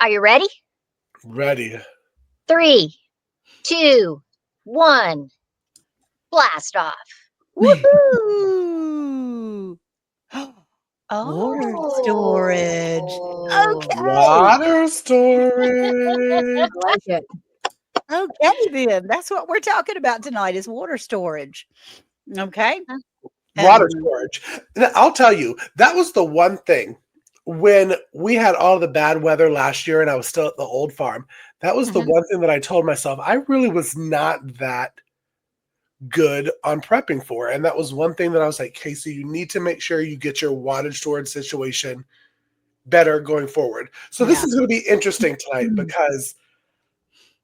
Are you ready? Ready. 3, 2, 1, blast off. Woohoo! Water storage. Oh. Okay. Water storage. I like it. Okay, then. That's what we're talking about tonight is water storage. Okay. Water storage. And I'll tell you, that was the one thing when we had all the bad weather last year and I was still at the old farm. That was the one thing that I told myself I really was not that good on prepping for. And that was one thing that I was like, Casey, you need to make sure you get your water storage situation better going forward. So this is going to be interesting tonight because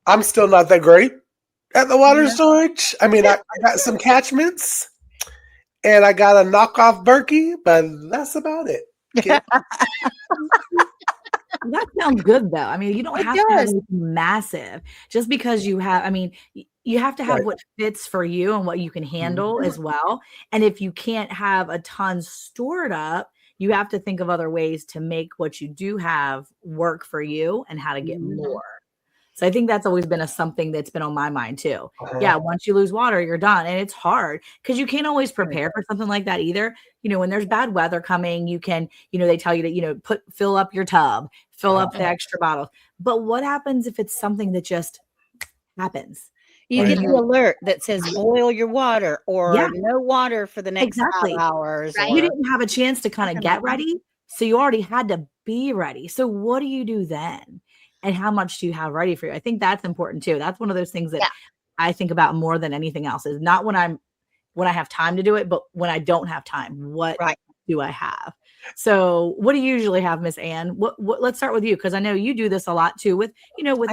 I'm still not that great at the water storage. I mean, I got some catchments and I got a knockoff Berkey, but that's about it. Okay? That sounds good though. I mean, you don't It have to have does. anything massive just because you have, I mean, you have to have what fits for you and what you can handle as well. And if you can't have a ton stored up, you have to think of other ways to make what you do have work for you and how to get more. So I think that's always been something that's been on my mind too. Yeah, once you lose water, you're done. And it's hard because you can't always prepare for something like that either. You know, when there's bad weather coming, you can, they tell you to, fill up your tub, fill up the extra bottles. But what happens if it's something that just happens? You get the alert that says boil your water or no water for the next 5 hours. Right. You didn't have a chance to kind of get ready. So you already had to be ready. So what do you do then? And how much do you have ready for you? I think that's important too. That's one of those things that I think about more than anything else is not when I have time to do it, but when I don't have time, what do I have? So what do you usually have, Miss Ann? What let's start with you. Cause I know you do this a lot too with, with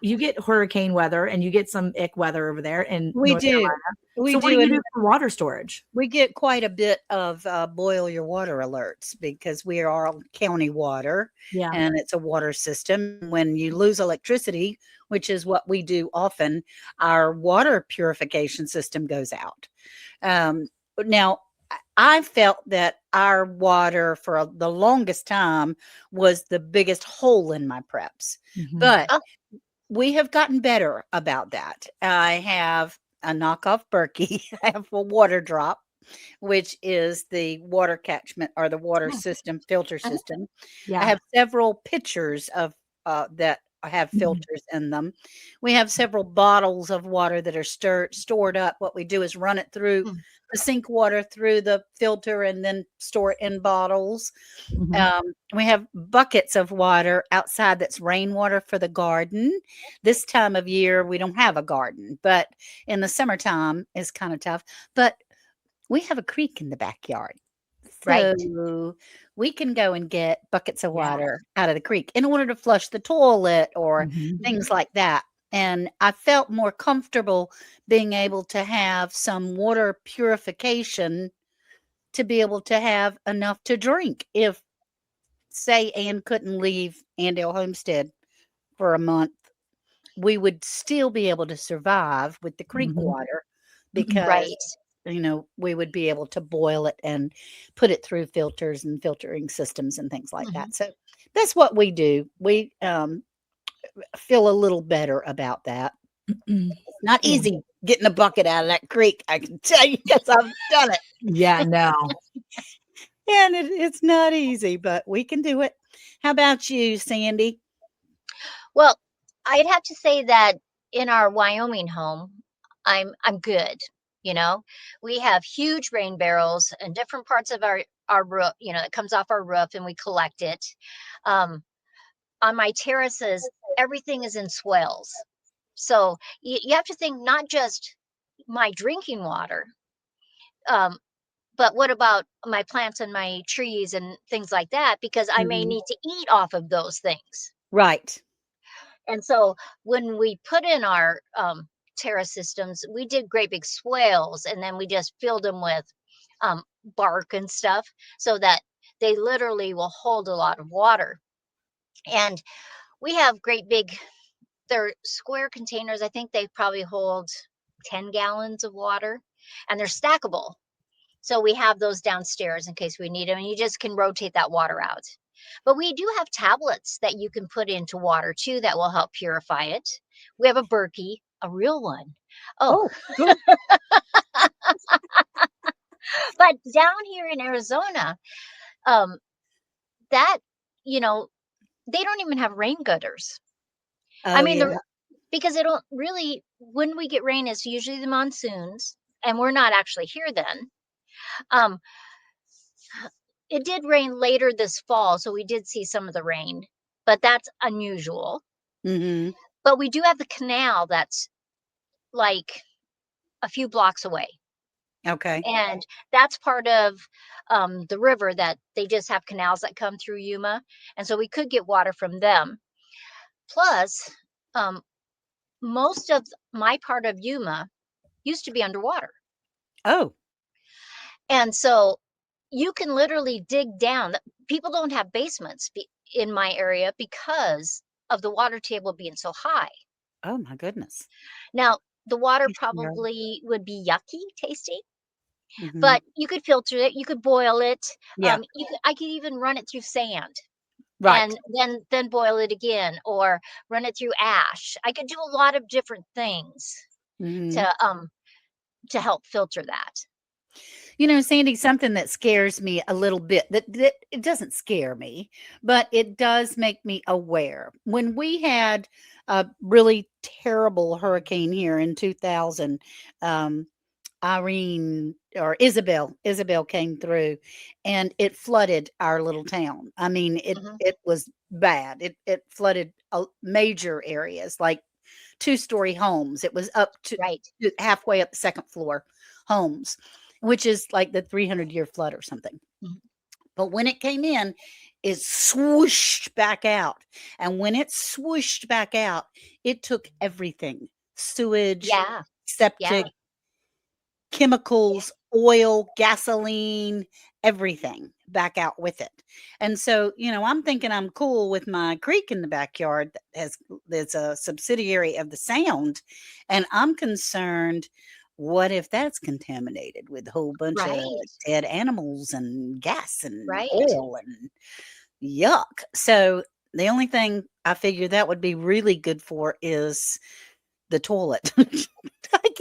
you get hurricane weather and you get some ick weather over there in North Carolina. So what do you do for water storage? We get quite a bit of boil your water alerts because we are all county water and it's a water system. When you lose electricity, which is what we do often, our water purification system goes out. Now, I felt that our water for the longest time was the biggest hole in my preps, but we have gotten better about that. I have a knockoff Berkey. I have a water drop, which is the water catchment or the water system, filter system. I have several pitchers of that have filters in them. We have several bottles of water that are stored up. What we do is run it through the sink water through the filter and then store it in bottles. We have buckets of water outside that's rainwater for the garden. This time of year, we don't have a garden, but in the summertime, it's kind of tough. But we have a creek in the backyard. So we can go and get buckets of water out of the creek in order to flush the toilet or things like that. And I felt more comfortable being able to have some water purification to be able to have enough to drink. If, say, Ann couldn't leave Andale Homestead for a month, we would still be able to survive with the creek water because we would be able to boil it and put it through filters and filtering systems and things like that. So that's what we do. We feel a little better about that. It's not easy getting a bucket out of that creek, I can tell you, because I've done it. Yeah, no. And it's not easy, but we can do it. How about you, Sandy? Well, I'd have to say that in our Wyoming home, I'm good. We have huge rain barrels in different parts of our roof, it comes off our roof and we collect it. On my terraces, everything is in swales. So you have to think not just my drinking water, but what about my plants and my trees and things like that? Because I may need to eat off of those things. Right. And so when we put in our terrace systems, we did great big swales and then we just filled them with bark and stuff so that they literally will hold a lot of water. And we have great big, they're square containers. I think they probably hold 10 gallons of water and they're stackable. So we have those downstairs in case we need them and you just can rotate that water out. But we do have tablets that you can put into water too that will help purify it. We have a Berkey, a real one. Oh, Oh, good. but down here in Arizona, um, that, you know, they don't even have rain gutters. I Oh, mean, yeah. because they don't really, when we get rain, it's usually the monsoons, and we're not actually here then. Um, it did rain later this fall, so we did see some of the rain, but that's unusual. Mhm. But we do have the canal that's like a few blocks away. Okay. And that's part of the river that they just have canals that come through Yuma. And so we could get water from them. Plus, um, most of my part of Yuma used to be underwater. Oh, And so you can literally dig down. People don't have basements in my area because of the water table being so high. oh my goodness. Now, the water Yeah. probably would be yucky tasting, Mhm. but you could filter it, you could boil it. Yeah. I could even run it through sand Right. and then boil it again, or run it through ash. I could do a lot of different things Mhm. to help filter that. Sandy, something that scares me a little bit, that it doesn't scare me, but it does make me aware. When we had a really terrible hurricane here in 2000, um, Irene or Isabel came through and it flooded our little town. I mean, it Mhm. it was bad. It flooded major areas like two-story homes. It was up Right. to halfway up the second floor homes, which is like the 300-year flood or something. Mhm. But when it came in, it swooshed back out. And when it swooshed back out, it took everything: sewage, Yeah. Yeah. septic, chemicals, oil, gasoline, everything back out with it. And so, I'm thinking I'm cool with my creek in the backyard that's a subsidiary of the Sound. And I'm concerned, what if that's contaminated with a whole bunch of Right. dead animals and gas and Right. oil and yuck? So the only thing I figure that would be really good for is the toilet. I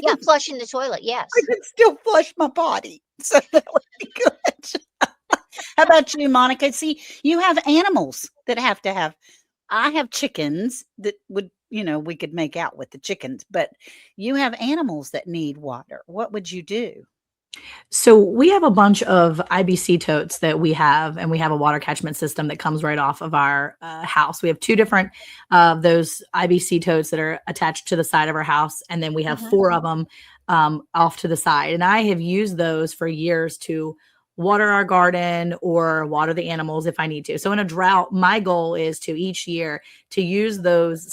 Yeah. can Flushing the toilet. I Yes. can still flush my body, so that would be good. How about you, Monica? See, you have animals that have to have. I have chickens that would, we could make out with the chickens, but you have animals that need water. What would you do? So we have a bunch of IBC totes that we have, and we have a water catchment system that comes right off of our house. We have two different of those IBC totes that are attached to the side of our house, and then we have Mhm. four of them off to the side. And I have used those for years to water our garden or water the animals if I need to. So in a drought, my goal is to each year to use those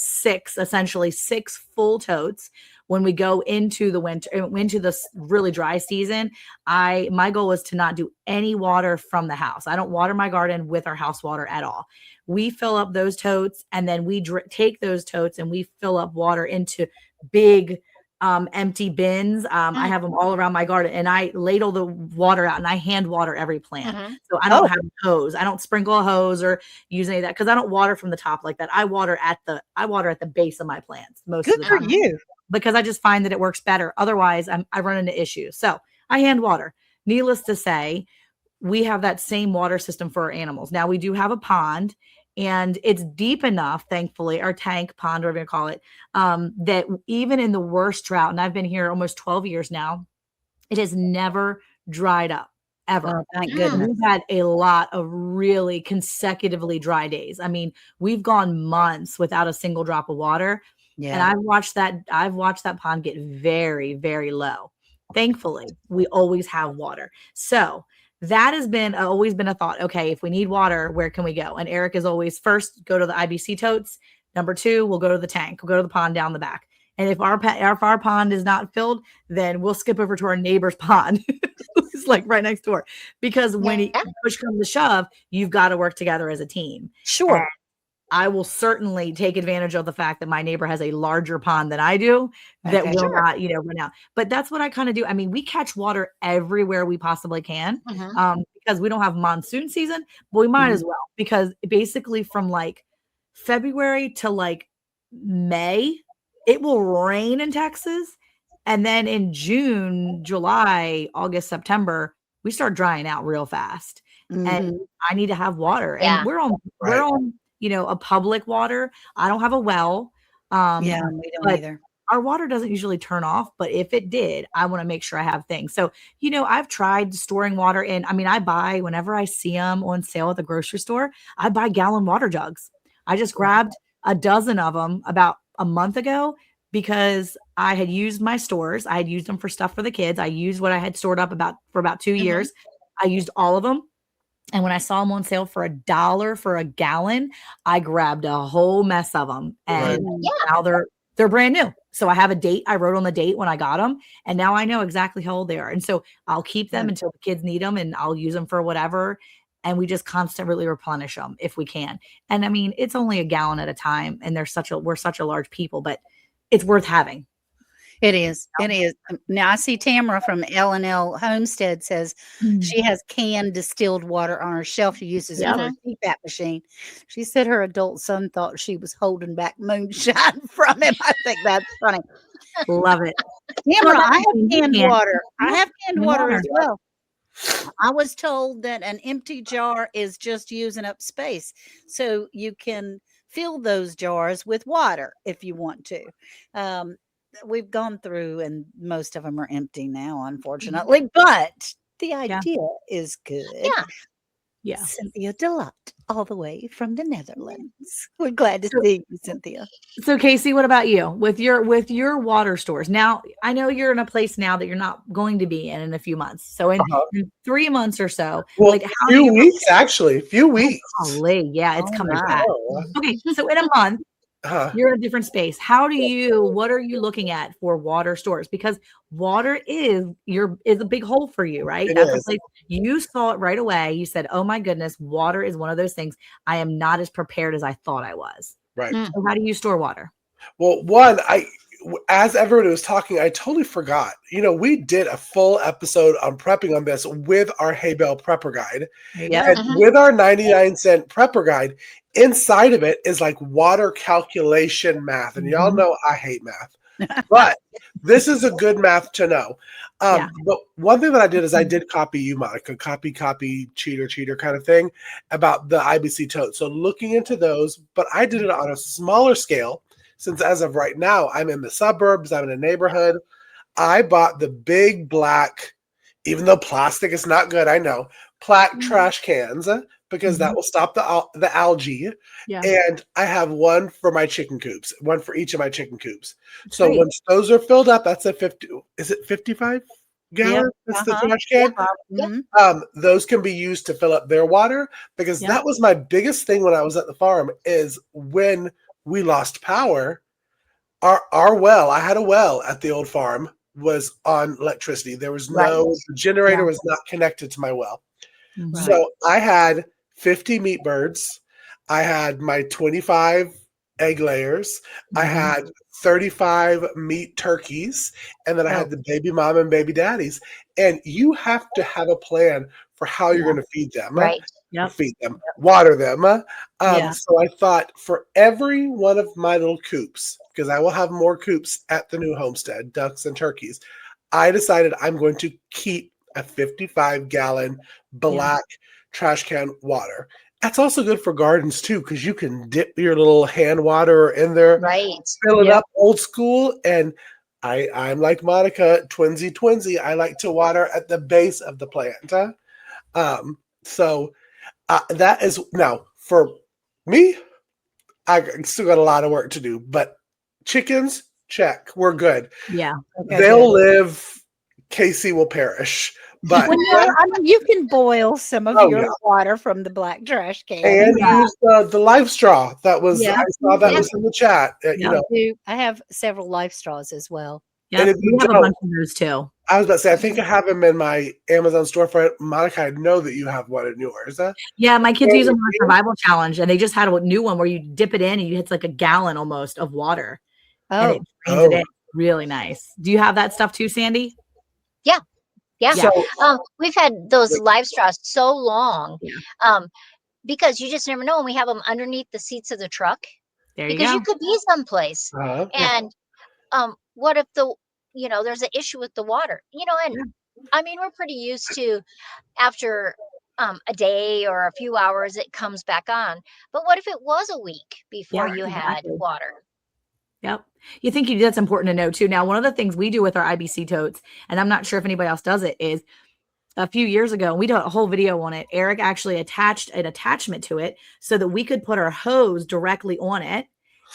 essentially six full totes when we go into the winter, into this really dry season. My goal is to not do any water from the house. I don't water my garden with our house water at all. We fill up those totes, and then we take those totes and we fill up water into big empty bins. I have them all around my garden, and I ladle the water out and I hand water every plant. Mhm. So I don't have a hose. I don't sprinkle a hose or use any of that because I don't water from the top like that. I water at the base of my plants most Good of the for time, you. because I just find that it works better. Otherwise, I run into issues. So I hand water. Needless to say, we have that same water system for our animals. Now we do have a pond, and it's deep enough, thankfully, our tank, pond, whatever you call it, that even in the worst drought, and I've been here almost 12 years now, it has never dried up, ever. Oh, thank Mm. goodness. We've had a lot of really consecutively dry days. I mean, we've gone months without a single drop of water. And Yeah. I've watched that pond get very, very low. Thankfully, we always have water. So that has been always been a thought. Okay, if we need water, where can we go? And Eric is always first go to the IBC totes. Number two, we'll go to the tank. We'll go to the pond down the back. And if our pond is not filled, then we'll skip over to our neighbor's pond. It's like right next door. Because when Yeah. push comes to shove, you've got to work together as a team. Sure. I will certainly take advantage of the fact that my neighbor has a larger pond than I do that will not, run out. But that's what I kind of do. I mean, we catch water everywhere we possibly can because we don't have monsoon season, but we might as well, because basically from like February to like May, it will rain in Texas. And then in June, July, August, September, we start drying out real fast. And I need to have water. And we're on a public water. I don't have a well. We don't either. Our water doesn't usually turn off, but if it did, I want to make sure I have things. So, I've tried storing water in. I mean, I buy, whenever I see them on sale at the grocery store, I buy gallon water jugs. I just grabbed a dozen of them about a month ago because I had used my stores. I had used them for stuff for the kids. I used what I had stored up for about 2 years. I used all of them. And when I saw them on sale for $1 for a gallon, I grabbed a whole mess of them. And now they're brand new. So I have a date. I wrote on the date when I got them. And now I know exactly how old they are. And so I'll keep them until the kids need them, and I'll use them for whatever. And we just constantly replenish them if we can. And I mean, it's only a gallon at a time. And we're such a large people, but it's worth having. It is. It is. Now I see Tamara from L&L Homestead says she has canned distilled water on her shelf. She uses it for a CPAP machine. She said her adult son thought she was holding back moonshine from him. I think that's funny. Love it. Tamara, I have canned water. I have canned water as well. I was told that an empty jar is just using up space. So you can fill those jars with water if you want to. We've gone through, and most of them are empty now, unfortunately, but the idea is good. Yeah. Cynthia Delott, all the way from the Netherlands. We're glad to see you, Cynthia. So Casey, what about you with your water stores? Now, I know you're in a place now that you're not going to be in a few months. So in 3 months or so, well, like how few weeks. Golly, yeah, it's coming back. Okay, so in a month, you're in a different space. What are you looking at for water stores? Because water is a big hole for you, right? That's a place you saw it right away. You said, oh my goodness, water is one of those things. I am not as prepared as I thought I was. Right. So how do you store water? Well, as everybody was talking, I totally forgot. We did a full episode on prepping on this with our Hay Bale Prepper Guide. And with our 99-cent Prepper Guide, inside of it is like water calculation math. And y'all know I hate math. But this is a good math to know. But one thing that I did is I did copy you, Monica, copy, cheater kind of thing about the IBC totes. So looking into those, but I did it on a smaller scale. Since as of right now, I'm in the suburbs, I'm in a neighborhood. I bought the big black, even though plastic is not good, I know, black trash cans because that will stop the algae. Yeah. And I have one for my chicken coops, one for each of my chicken coops. So once those are filled up, that's a 55 gallon? That's the trash can. Those can be used to fill up their water because that was my biggest thing when I was at the farm is when we lost power, our well, I had a well at the old farm, was on electricity. There was the generator was not connected to my well. So I had 50 meat birds. I had my 25 egg layers. I had 35 meat turkeys. And then I had the baby mom and baby daddies. And you have to have a plan for how you're going to feed them. Right. Feed them, water them. So I thought for every one of my little coops, because I will have more coops at the new homestead, ducks and turkeys, I decided I'm going to keep a 55-gallon black trash can water. That's also good for gardens too, because you can dip your little hand water in there, fill it up old school. And I'm like Monica, twinsy. I like to water at the base of the plant. That is now for me. I still got a lot of work to do, but chickens, check. We're good. Yeah. They'll live. Casey will perish. But you can boil some of your water from the black trash can and use the life straw. That was I saw that was in the chat. I have several life straws as well. Yeah, we have a bunch of those too. I was about to say, I think I have them in my Amazon storefront. Monica, I know that you have one in yours. Yeah, my kids use them on a survival challenge, and they just had a new one where you dip it in and it's like a gallon almost of water, and it drains it in. Really nice. Do you have that stuff too, Sandy? Yeah. Yeah. So, we've had those live straws so long. Yeah. Because you just never know. And we have them underneath the seats of the truck. There you because go. you could be someplace. And what if there's an issue with the water? And I mean, we're pretty used to after a day or a few hours it comes back on. But what if it was a week before you had water? Yep. You think that's important to know too. Now, one of the things we do with our IBC totes, and I'm not sure if anybody else does it, is a few years ago, we did a whole video on it. Eric actually attached an attachment to it so that we could put our hose directly on it,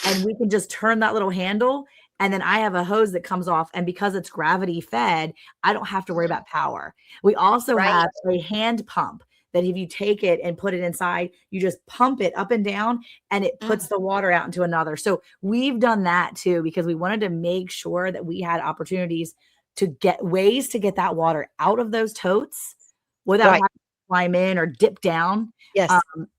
and we can just turn that little handle. And then I have a hose that comes off. And because it's gravity fed, I don't have to worry about power. We also have a hand pump that if you take it and put it inside, you just pump it up and down and it puts the water out into another. So we've done that too, because we wanted to make sure that we had opportunities to get ways to get that water out of those totes without having to climb in or dip down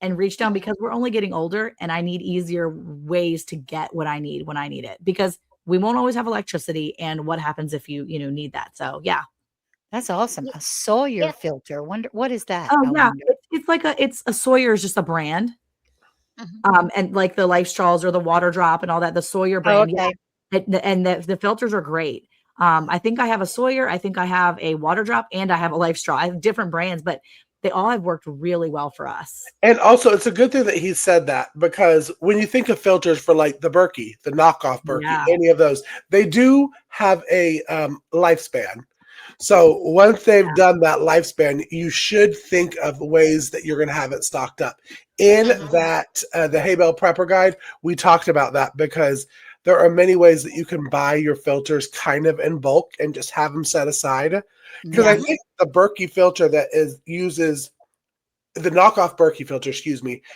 and reach down, because we're only getting older and I need easier ways to get what I need when I need it, because we won't always have electricity. And what happens if you need that? So yeah. That's awesome. A Sawyer filter. Wonder what is that? Oh yeah. It's a Sawyer is just a brand. And like the Life Straws or the Water Drop and all that, the Sawyer brand. And the filters are great. I think I have a Sawyer, I think I have a Water Drop, and I have a Life Straw. I have different brands, but they all have worked really well for us. And also, it's a good thing that he said that, because when you think of filters for like the Berkey, the knockoff Berkey, any of those, they do have a lifespan. So once they've done that lifespan, you should think of ways that you're going to have it stocked up. In that, the Hay Bale Prepper Guide, we talked about that, because there are many ways that you can buy your filters kind of in bulk and just have them set aside. Because I think the Berkey filter uses the knockoff Berkey filter,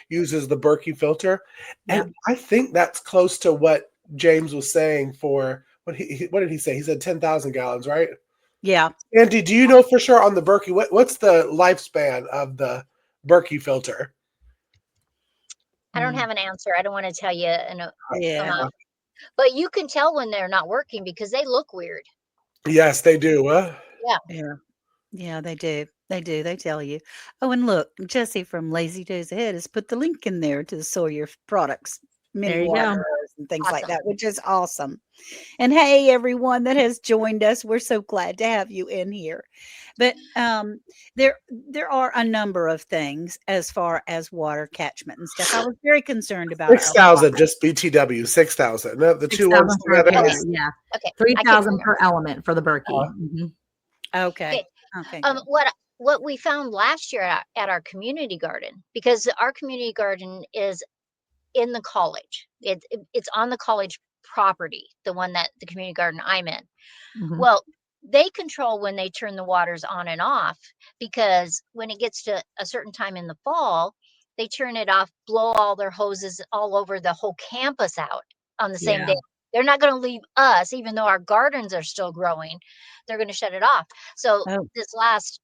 uses the Berkey filter. And I think that's close to what James was saying for, what did he say? He said 10,000 gallons, right? Yeah. Andy, do you know for sure on the Berkey, what's the lifespan of the Berkey filter? I don't have an answer. I don't want to tell you amount. But you can tell when they're not working because they look weird. Yes, they do. Yeah, they do. They tell you. Oh, and look, Jesse from Lazy Days Ahead has put the link in there to the Sawyer products, mini waters and things like that, which is awesome. And hey, everyone that has joined us, we're so glad to have you in here. But there are a number of things as far as water catchment and stuff. I was very concerned about 6,000, just BTW, 6,000. The 2 ones together. Yeah. Okay. 3,000 per element for the Berkey. Okay. What we found last year at our community garden, because our community garden is in the college. It's on the college property, the one that the community garden I'm in. Well, they control when they turn the waters on and off, because when it gets to a certain time in the fall, they turn it off, blow all their hoses all over the whole campus out on the same day. They're not going to leave us, even though our gardens are still growing. They're going to shut it off. So this last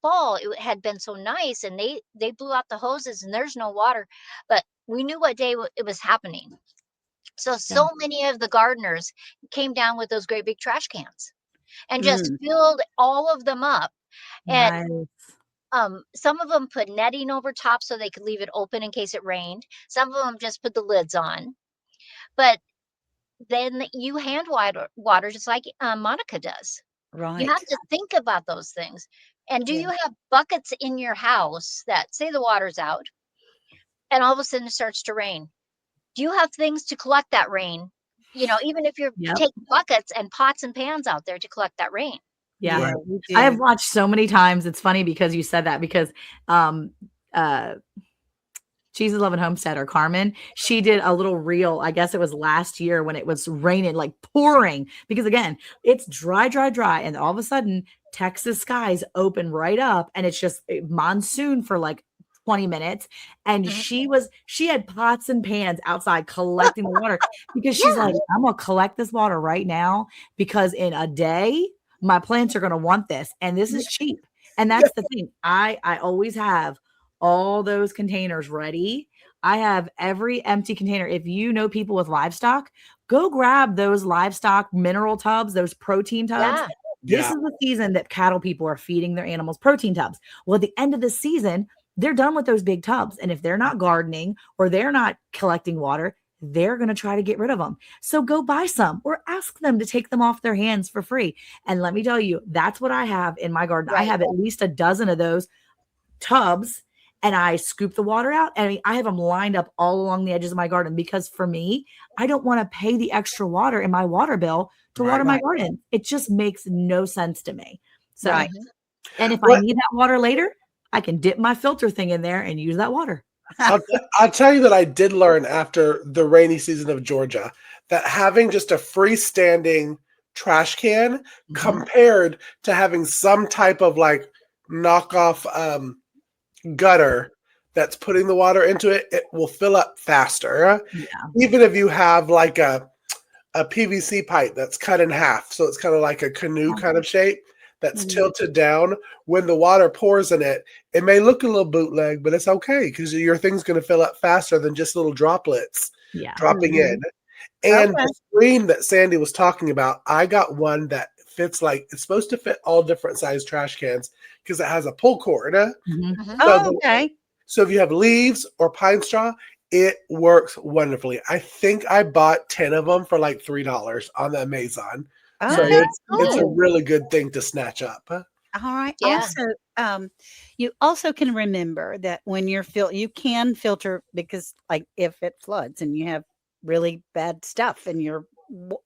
fall, it had been so nice, and they blew out the hoses and there's no water, but we knew what day it was happening. So many of the gardeners came down with those great big trash cans and just filled all of them up. And some of them put netting over top so they could leave it open in case it rained. Some of them just put the lids on. But then you hand water just like Monica does. Right. You have to think about those things. And do you have buckets in your house that say the water's out and all of a sudden it starts to rain? Do you have things to collect that rain? Even if you're taking buckets and pots and pans out there to collect that rain. Yeah. I have watched so many times. It's funny because you said that, because Cheese's Loving Homesteader, Carmen, she did a little reel. I guess it was last year when it was raining, like pouring, because again, it's dry. And all of a sudden Texas skies open right up and it's just monsoon for like 20 minutes. And she had pots and pans outside collecting the water, because she's like, I'm going to collect this water right now, because in a day my plants are going to want this, and this is cheap. And that's the thing. I always have all those containers ready. I have every empty container. If you know people with livestock, go grab those livestock mineral tubs, those protein tubs. Yeah. This is the season that cattle people are feeding their animals protein tubs. Well, at the end of the season, they're done with those big tubs. And if they're not gardening or they're not collecting water, they're going to try to get rid of them. So go buy some or ask them to take them off their hands for free. And let me tell you, that's what I have in my garden. I have at least a dozen of those tubs, and I scoop the water out. And I mean, I have them lined up all along the edges of my garden because for me, I don't want to pay the extra water in my water bill to water my garden. It just makes no sense to me. So, and if I need that water later, I can dip my filter thing in there and use that water. I'll tell you that I did learn after the rainy season of Georgia that having just a freestanding trash can compared to having some type of like knockoff gutter that's putting the water into it, it will fill up faster. Yeah. Even if you have like a PVC pipe that's cut in half, so it's kind of like a canoe kind of shape that's tilted down. When the water pours in it, it may look a little bootleg, but it's okay because your thing's going to fill up faster than just little droplets dropping in. And the screen that Sandy was talking about, I got one that fits like, it's supposed to fit all different size trash cans because it has a pull cord. So if you have leaves or pine straw, it works wonderfully. I think I bought 10 of them for like $3 on the Amazon. So it's a really good thing to snatch up. All right. Yeah. Also, you also can remember that when you're you can filter, because like if it floods and you have really bad stuff in your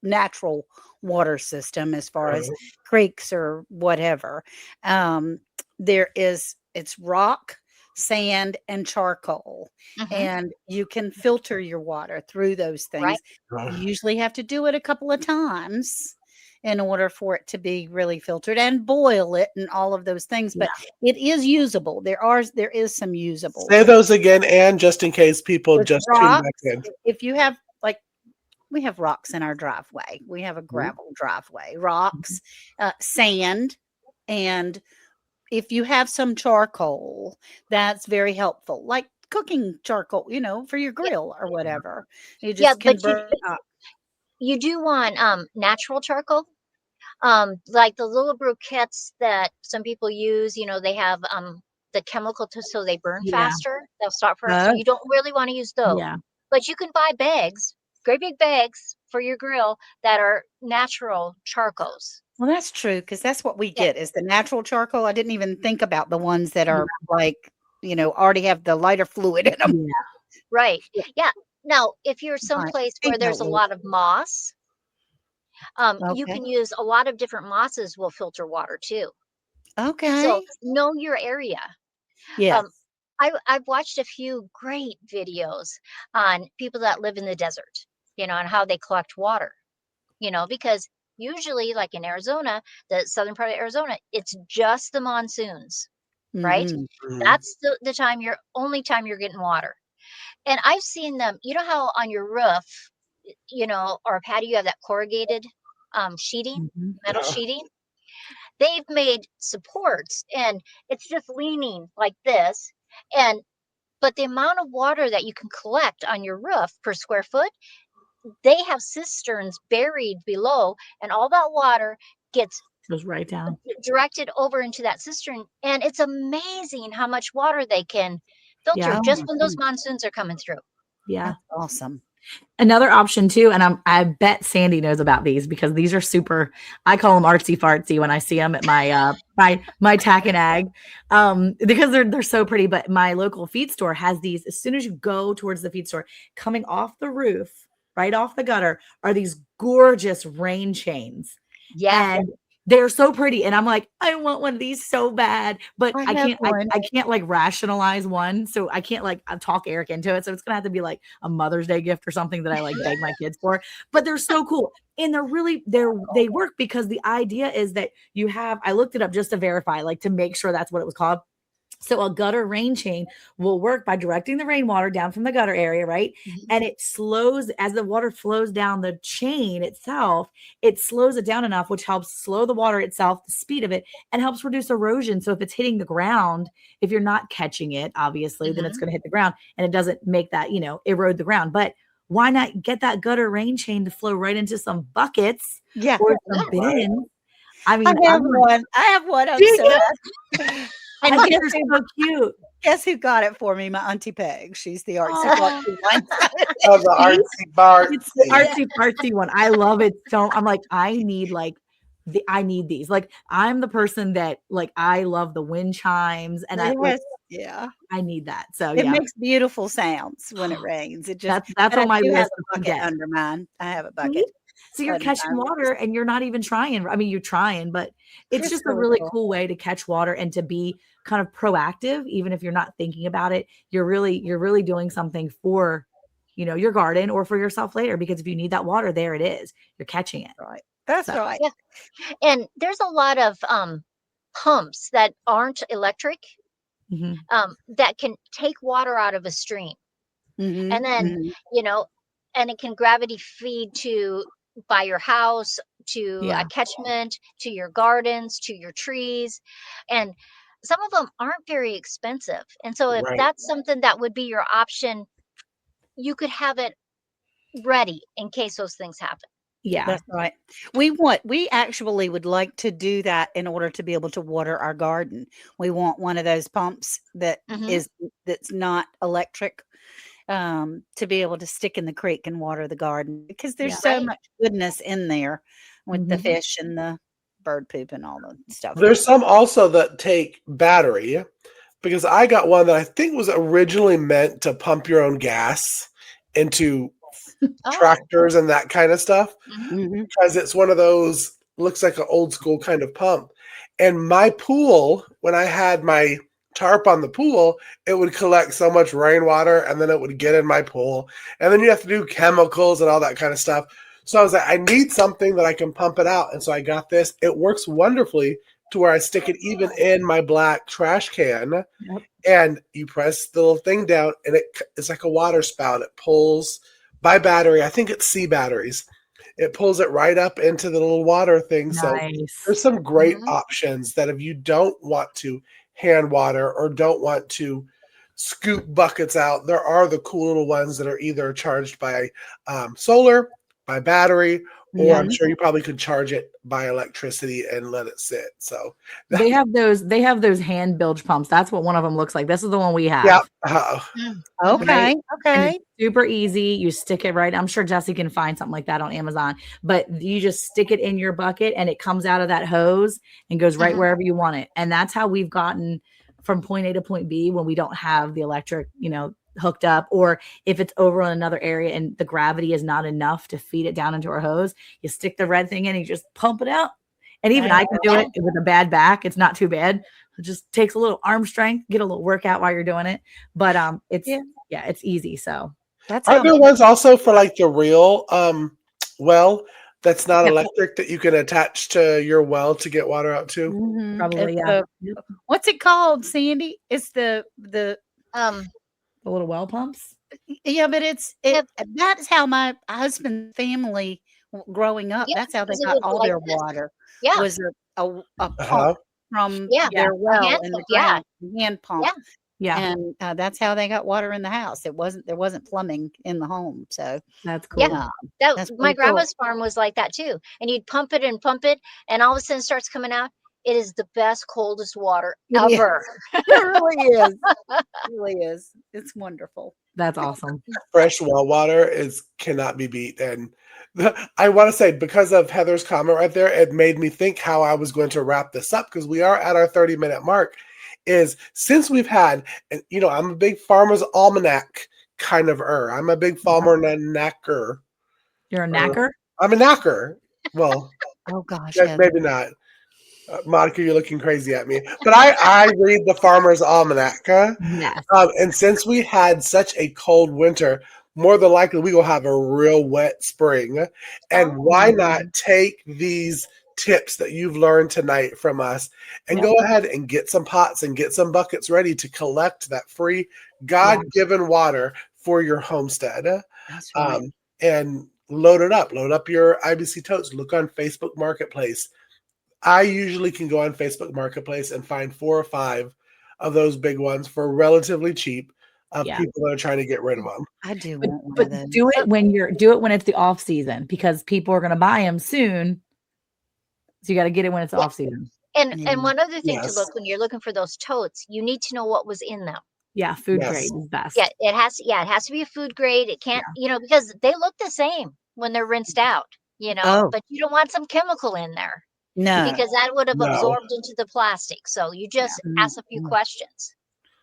natural water system, as far as creeks or whatever, it's rock, sand, and charcoal, and you can filter your water through those things. You usually have to do it a couple of times in order for it to be really filtered, and boil it and all of those things. But it is usable. There is some usable. Say those again, Anne, just in case people just tune back in. If you have we have rocks in our driveway. We have a gravel driveway. Rocks, sand, and if you have some charcoal, that's very helpful. Like cooking charcoal, for your grill or whatever. You just convert it up. You do want natural charcoal, like the little briquettes that some people use. They have the chemical so they burn faster. They'll stop for so you don't really want to use those. But you can buy bags, great big bags for your grill that are natural charcoals. Well, that's true, because that's what we get is the natural charcoal. I didn't even think about the ones that are like, already have the lighter fluid in them. Right. Yeah. Now, if you're someplace where there's a lot of moss, you can use a lot of different mosses will filter water too. Okay. So know your area. Yeah. I've watched a few great videos on people that live in the desert, and how they collect water, because usually like in Arizona, the southern part of Arizona, it's just the monsoons, right? That's the only time you're getting water. And I've seen them, how on your roof, or a patio, you have that corrugated sheeting, metal sheeting. They've made supports and it's just leaning like this. But the amount of water that you can collect on your roof per square foot, they have cisterns buried below, and all that water goes right down, directed over into that cistern. And it's amazing how much water they can filter just when those monsoons are coming through. That's awesome. Another option too, and I bet Sandy knows about these because these are super. I call them artsy fartsy when I see them at my my tack and ag, because they're so pretty. But my local feed store has these. As soon as you go towards the feed store, coming off the roof, right off the gutter, are these gorgeous rain chains. Yeah. And they're so pretty. And I'm like, I want one of these so bad, but I can't like rationalize one. So I can't like talk Eric into it. So it's going to have to be like a Mother's Day gift or something that I like beg my kids for, but they're so cool. And they work because the idea is that I looked it up just to verify, like to make sure that's what it was called. So a gutter rain chain will work by directing the rainwater down from the gutter area, right? And it slows, as the water flows down the chain itself, it slows it down enough, which helps slow the water itself, the speed of it, and helps reduce erosion. So if it's hitting the ground, if you're not catching it, obviously, then it's going to hit the ground and it doesn't make that, erode the ground. But why not get that gutter rain chain to flow right into some buckets or some bins? I mean, I have one. I'm so happy. And I think they're so cute. Guess who got it for me? My Auntie Peg. She's the artsy fartsy one. Oh, the artsy bar. It's the artsy fartsy one. I love it so. I'm like, I need these. Like, I'm the person that I love the wind chimes, and I need that. So it makes beautiful sounds when it rains. It just that's on my list. Under mine, I have a bucket. So you're catching water and you're not even trying. I mean, you're trying, but it's just a really cool way to catch water and to be kind of proactive, even if you're not thinking about it. You're really doing something for, your garden or for yourself later, because if you need that water, there it is. You're catching it. Right. That's right. Yeah. And there's a lot of pumps that aren't electric that can take water out of a stream. And then, and it can gravity feed by your house, to a catchment, to your gardens, to your trees. And some of them aren't very expensive. And so if that's something that would be your option, you could have it ready in case those things happen. Yeah, that's right. We actually would like to do that in order to be able to water our garden. We want one of those pumps that's not electric, to be able to stick in the creek and water the garden, because there's so much goodness in there with the fish and the bird poop and all the stuff. There's some also that take battery, because I got one that I think was originally meant to pump your own gas into tractors and that kind of stuff, because it's one of those, looks like an old school kind of pump. And my pool, when I had my tarp on the pool, it would collect so much rainwater and then it would get in my pool, and then you have to do chemicals and all that kind of stuff. So I was like, I need something that I can pump it out. And so I got this. It works wonderfully to where I stick it even in my black trash can, and you press the little thing down and it's like a water spout. It pulls by battery. I think it's C batteries. It pulls it right up into the little water thing. Nice. So there's some great options that if you don't want to hand water or don't want to scoop buckets out, there are the cool little ones that are either charged by solar, by battery, or I'm sure you probably could charge it by electricity and let it sit. So they have those hand bilge pumps. That's what one of them looks like. This is the one we have. Yeah. Okay. Okay. Super easy. You stick it right. I'm sure Jesse can find something like that on Amazon, but you just stick it in your bucket and it comes out of that hose and goes right wherever you want it. And that's how we've gotten from point A to point B when we don't have the electric, hooked up, or if it's over on another area and the gravity is not enough to feed it down into our hose, you stick the red thing in and you just pump it out. And even I can do it with a bad back. It's not too bad. It just takes a little arm strength, get a little workout while you're doing it. But it's easy. So are there ones also for like the real well that's not electric that you can attach to your well to get water out to? Probably, what's it called, Sandy? It's the little well pumps. Yeah, but that's how my husband's family growing up. That's how they got all their water. Yeah, was a pump from their well in the ground, hand pump. Yeah, and that's how they got water in the house. There wasn't plumbing in the home, so that's cool. Yeah, my grandma's farm was like that too. And you'd pump it, and all of a sudden it starts coming out. It is the best, coldest water ever. It really is. It really is. It's wonderful. That's awesome. Fresh well water cannot be beat. And I want to say, because of Heather's comment right there, it made me think how I was going to wrap this up, because we are at our 30-minute mark. Is since we've had, and I'm a big Farmer's Almanac kind of I'm a big farmer knacker. You're a knacker? I'm a knacker. Well, oh gosh, maybe not. Monica, you're looking crazy at me. But I read the Farmer's Almanac. Yes. And since we had such a cold winter, more than likely we will have a real wet spring. And why not take these tips that you've learned tonight from us, and go ahead and get some pots and get some buckets ready to collect that free God-given water for your homestead. That's right. And load it up. Load up your IBC totes. Look on Facebook Marketplace. I usually can go on Facebook Marketplace and find 4 or 5 of those big ones for relatively cheap of people that are trying to get rid of them. I do want one But of those. do it when it's the off season, because people are going to buy them soon. So you got to get it when it's off season. And one other thing to look when you're looking for those totes, you need to know what was in them. Yeah, food grade is best. Yeah, it has to be a food grade. It can't, because they look the same when they're rinsed out, but you don't want some chemical in there. No. Because that would have absorbed into the plastic. So you just ask a few questions.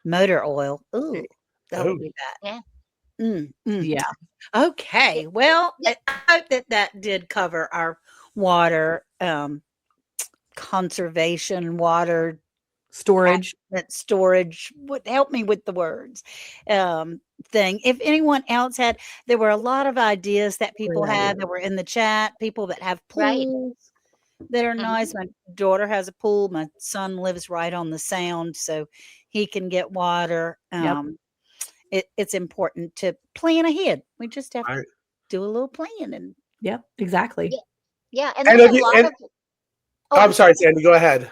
Motor oil. Ooh, that would be bad. Yeah. Okay. Well, I hope that did cover our water conservation, water storage. Storage would help me with the words thing. If anyone else there were a lot of ideas that people had that were in the chat. People that have pools that are nice. My daughter has a pool. My son lives right on the Sound, so he can get water. It's important to plan ahead. We just have to do a little planning. Yep, exactly. Yeah, and there's a lot of. I'm sorry, Sandy. Go ahead.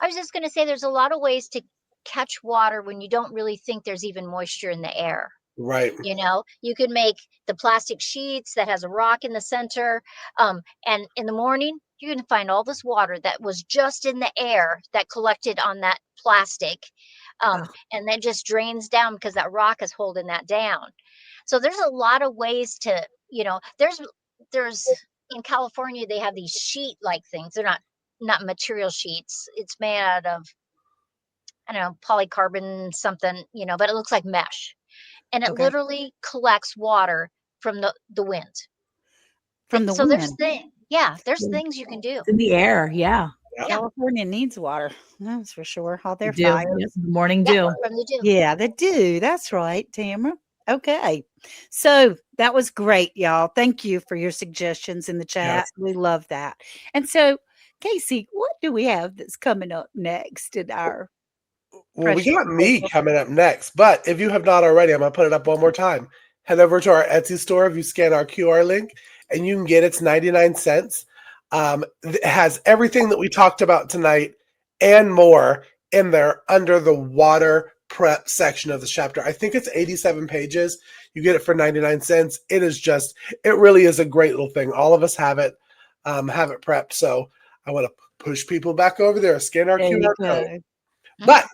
I was just going to say there's a lot of ways to catch water when you don't really think there's even moisture in the air. Right. You can make the plastic sheets that has a rock in the center. And in the morning, you can find all this water that was just in the air that collected on that plastic. And then just drains down because that rock is holding that down. So there's a lot of ways to, there's in California, they have these sheet like things. They're not material sheets. It's made out of, I don't know, polycarbon something, but it looks like mesh. And it literally collects water from the wind. From the wind. There's things you can do. It's in the air, California needs water. That's for sure. All their do. fires. Yep. Morning dew. From the dew. Yeah, they do. That's right, Tamara. Okay. So that was great, y'all. Thank you for your suggestions in the chat. We love that. And so, Casey, what do we have that's coming up next in our Well, we got me coming up next, but if you have not already, I'm going to put it up one more time. Head over to our Etsy store if you scan our QR link, and you can get it's 99 cents. It has everything that we talked about tonight and more in there under the water prep section of the chapter. I think it's 87 pages. You get it for 99 cents. It really is a great little thing. All of us have it prepped. So I want to push people back over there, scan our QR code. But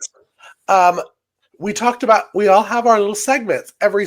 we talked about, we all have our little segments every